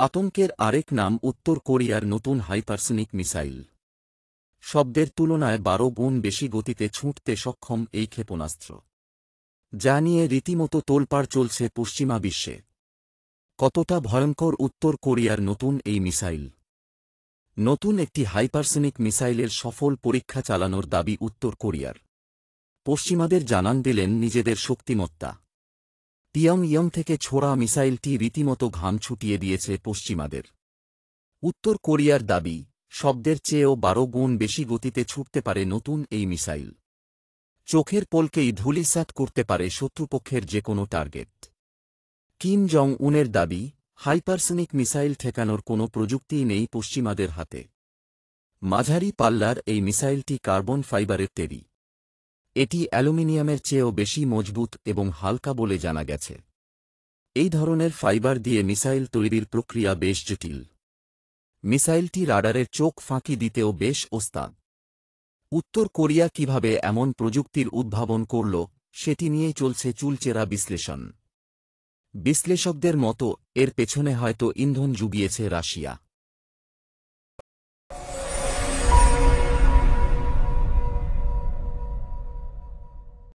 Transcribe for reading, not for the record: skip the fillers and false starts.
আতঙ্কের আরেক নাম উত্তর কোরিয়ার নতুন হাইপারসনিক মিসাইল। শব্দের তুলনায় ১২ গুণ বেশি গতিতে ছুঁটতে সক্ষম এই ক্ষেপণাস্ত্র, যা নিয়ে রীতিমতো তোলপাড় চলছে পশ্চিমা বিশ্বে। কতটা ভয়ঙ্কর উত্তর কোরিয়ার নতুন এই মিসাইল? নতুন একটি হাইপারসনিক মিসাইলের সফল পরীক্ষা চালানোর দাবি উত্তর কোরিয়ার। পশ্চিমাদের জানান দিলেন নিজেদের শক্তিমত্তা। পিয়ংইয়ং থেকে ছোড়া মিসাইলটি রীতিমতো ঘাম ছুটিয়ে দিয়েছে পশ্চিমাদের। উত্তর কোরিয়ার দাবি, শব্দের চেয়েও ১২ গুণ বেশি গতিতে ছুটতে পারে নতুন এই মিসাইল। চোখের পলকেই ধূলিসাৎ করতে পারে শত্রুপক্ষের যে কোনো টার্গেট। কিম জং উনের দাবি, হাইপারসনিক মিসাইল ঠেকানোর কোনো প্রযুক্তিই নেই পশ্চিমাদের হাতে। মাঝারি পাল্লার এই মিসাইলটি কার্বন ফাইবারের তৈরি। এটি অ্যালুমিনিয়ামের চেয়েও বেশি মজবুত এবং হালকা বলে জানা গেছে। এই ধরনের ফাইবার দিয়ে মিসাইল তৈরির প্রক্রিয়া বেশ জটিল। মিসাইলটি রাডারের চোখ ফাঁকি দিতেও বেশ ওস্তাদ। উত্তর কোরিয়া কিভাবে এমন প্রযুক্তির উদ্ভাবন করল, সেটি নিয়েই চলছে চুলচেরা বিশ্লেষণ। বিশ্লেষকদের মতো এর পেছনে হয়তো ইন্ধন জুগিয়েছে রাশিয়া।